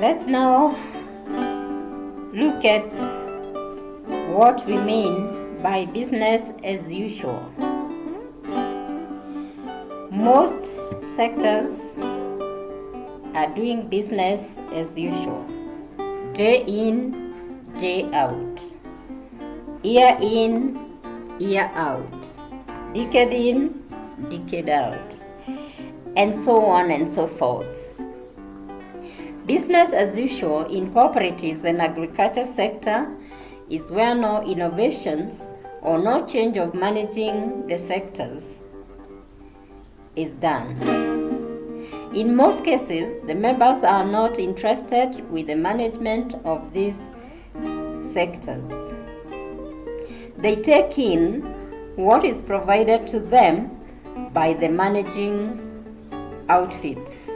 Let's now look at what we mean by business as usual. Most sectors are doing business as usual, day in, day out, year in, year out, decade in, decade out, and so on and so forth. Business as usual in cooperatives and agriculture sector is where no innovations or no change of managing the sectors is done. In most cases, the members are not interested with the management of these sectors. They take in what is provided to them by the managing outfits.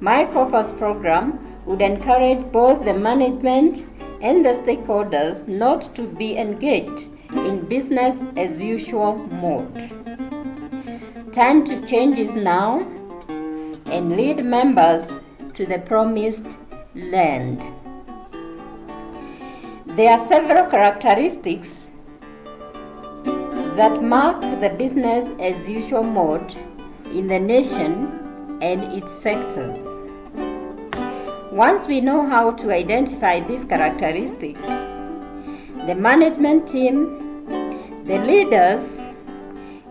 My Corpus program would encourage both the management and the stakeholders not to be engaged in business as usual mode. Time to change is now and lead members to the promised land. There are several characteristics that mark the business as usual mode in the nation and its sectors. Once we know how to identify these characteristics, the management team, the leaders,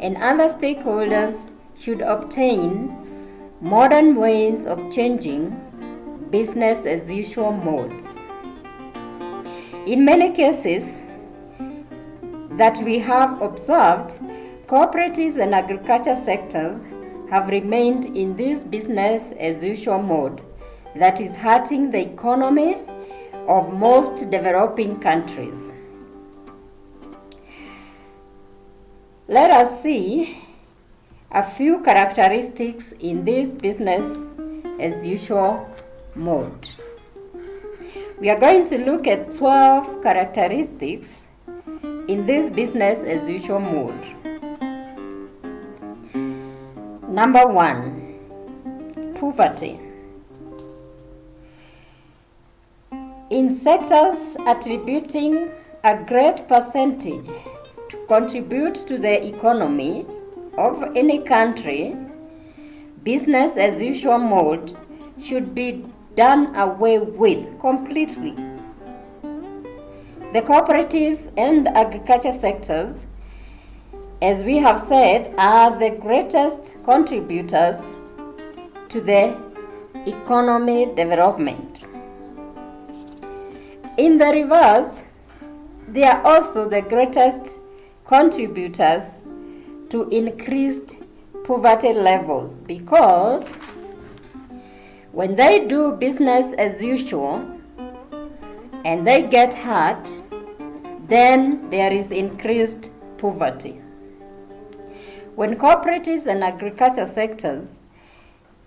and other stakeholders should obtain modern ways of changing business as usual modes. In many cases that we have observed, cooperatives and agriculture sectors have remained in this business as usual mode that is hurting the economy of most developing countries. Let us see a few characteristics in this business as usual mode. We are going to look at 12 characteristics in this business as usual mode. Number 1, poverty. In sectors attributing a great percentage to contribute to the economy of any country, business as usual mode should be done away with completely. The cooperatives and agriculture sectors, as we have said, are the greatest contributors to the economy development. In the reverse, they are also the greatest contributors to increased poverty levels, because when they do business as usual and they get hurt, then there is increased poverty. When cooperatives and agriculture sectors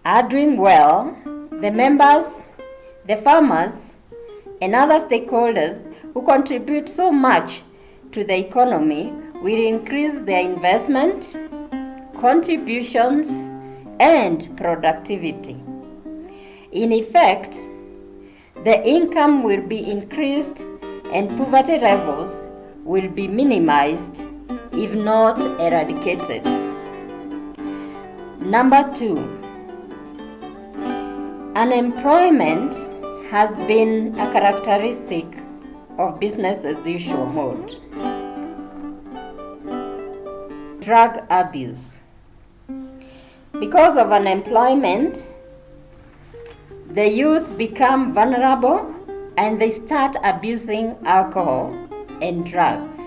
are doing well, the members, the farmers, and other stakeholders who contribute so much to the economy will increase their investment, contributions, and productivity. In effect, the income will be increased and poverty levels will be minimized, if not eradicated. Number 2, unemployment has been a characteristic of business as usual mode. Drug abuse. Because of unemployment, the youth become vulnerable and they start abusing alcohol and drugs.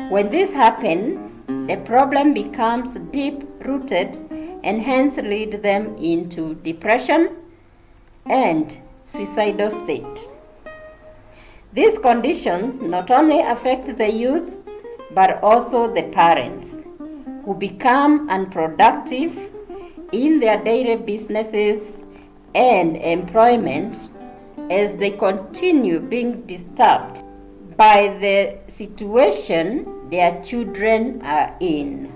When this happens, the problem becomes deep-rooted and hence lead them into depression and suicidal state. These conditions not only affect the youth but also the parents, who become unproductive in their daily businesses and employment as they continue being disturbed by the situation their children are in.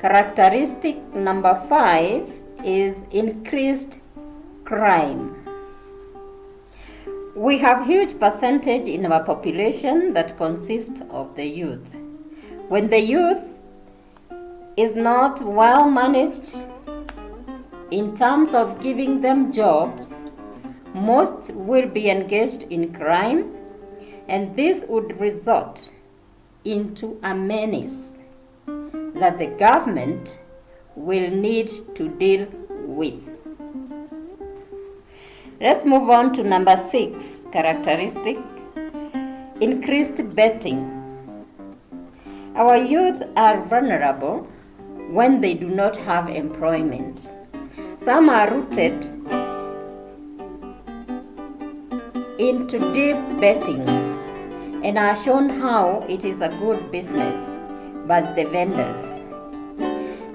Characteristic number 5 is increased crime. We have huge percentage in our population that consists of the youth. When the youth is not well managed in terms of giving them jobs, most will be engaged in crime, and this would result into a menace that the government will need to deal with. Let's move on to number 6 characteristic, increased betting. Our youth are vulnerable when they do not have employment. Some are rooted into deep betting and are shown how it is a good business by the vendors.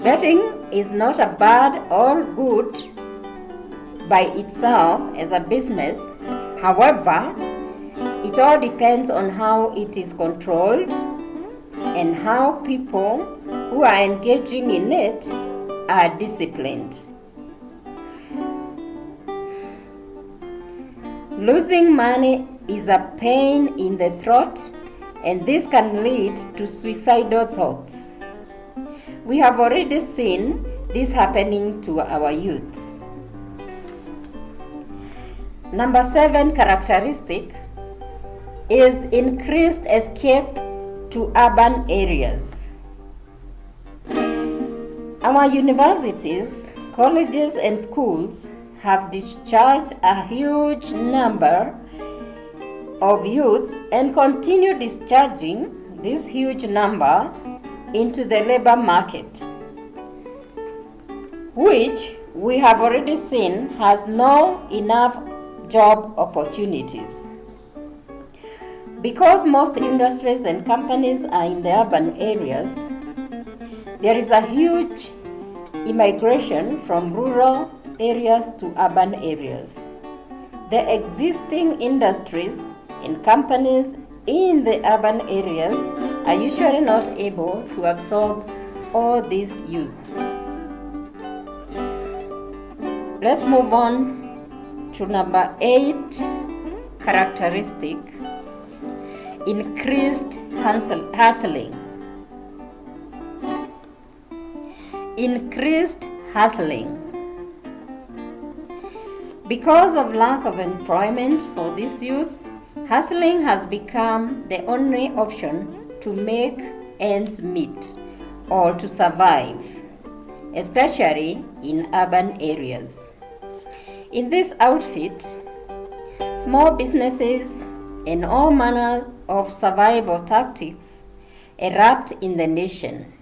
Betting is not a bad or good by itself as a business. However, it all depends on how it is controlled and how people who are engaging in it are disciplined. Losing money is a pain in the throat, and this can lead to suicidal thoughts. We have already seen this happening to our youth. Number 7 characteristic is increased escape to urban areas. Our universities, colleges, and schools have discharged a huge number of youths and continue discharging this huge number into the labor market, which we have already seen has no enough job opportunities. Because most industries and companies are in the urban areas, there is a huge immigration from rural areas to urban areas. The existing industries and companies in the urban areas are usually not able to absorb all these youth. Let's move on to number 8 characteristic, increased hustling. Increased hustling. Because of lack of employment for this youth, hustling has become the only option to make ends meet or to survive, especially in urban areas. In this outfit, small businesses and all manner of survival tactics erupt in the nation.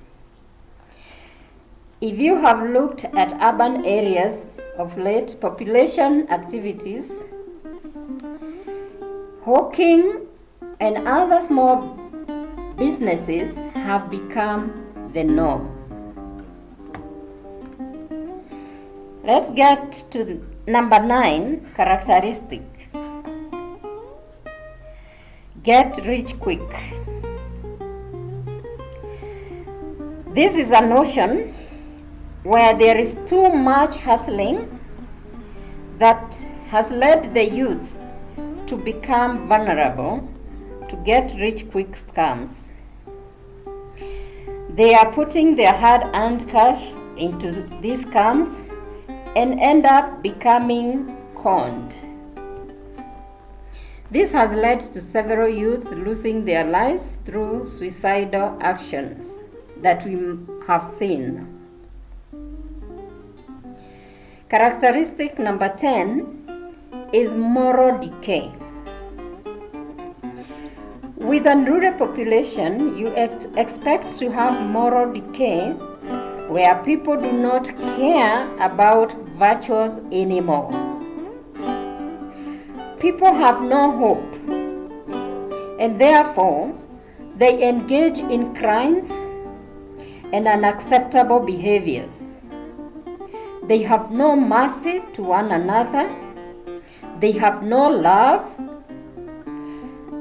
If you have looked at urban areas of late, population activities, hawking, and other small businesses have become the norm. Let's get to number 9 characteristic. Get rich quick. This is a notion where there is too much hustling that has led the youth to become vulnerable to get rich quick scams. They are putting their hard-earned cash into these scams and end up becoming conned. This has led to several youths losing their lives through suicidal actions that we have seen. Characteristic number 10 is moral decay. With a rural population, you expect to have moral decay where people do not care about virtues anymore. People have no hope, and therefore they engage in crimes and unacceptable behaviors. They have no mercy to one another. They have no love,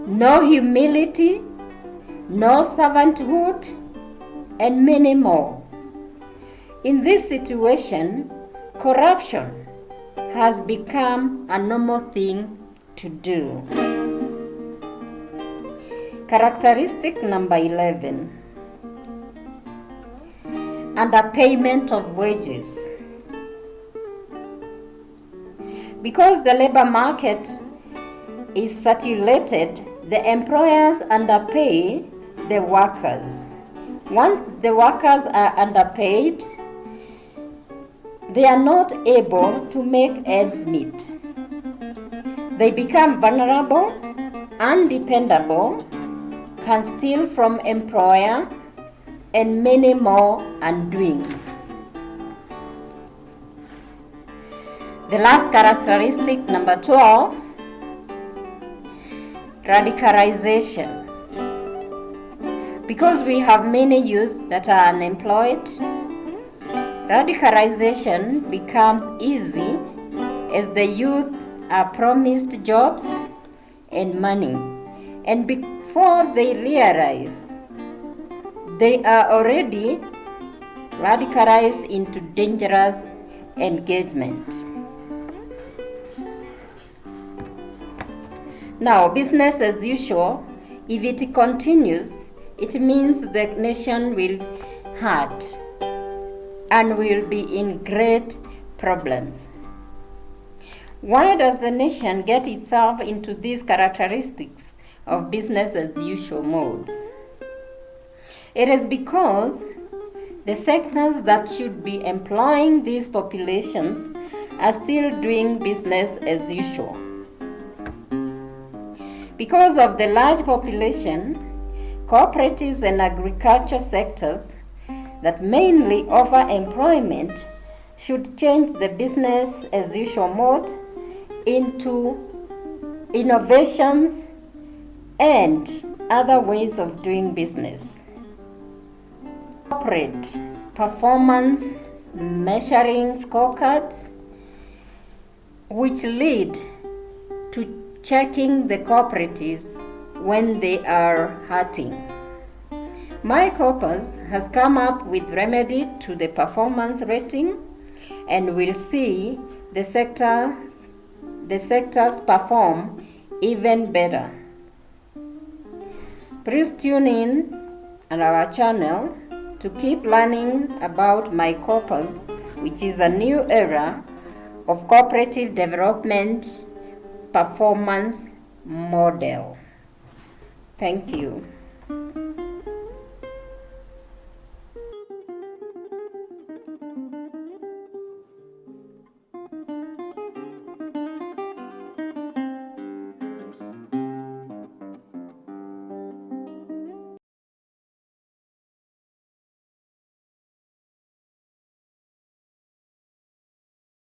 no humility, no servanthood, and many more. In this situation, corruption has become a normal thing to do. Characteristic number 11. Underpayment of wages. Because the labor market is saturated, the employers underpay the workers. Once the workers are underpaid, they are not able to make ends meet. They become vulnerable, undependable, can steal from employer, and many more undoings. The last characteristic, number 12, radicalization. Because we have many youth that are unemployed, radicalization becomes easy as the youth are promised jobs and money, and before they realize, they are already radicalized into dangerous engagement. Now, business as usual, if it continues, it means the nation will hurt and will be in great problems. Why does the nation get itself into these characteristics of business as usual modes? It is because the sectors that should be employing these populations are still doing business as usual. Because of the large population, cooperatives and agriculture sectors that mainly offer employment should change the business as usual mode into innovations and other ways of doing business. Corporate performance measuring scorecards, which lead to checking the cooperatives when they are hurting. My Corpus has come up with remedy to the performance rating, and will see the sectors perform even better. Please tune in on our channel to keep learning about my Corpus, which is a new era of cooperative development performance model. Thank you.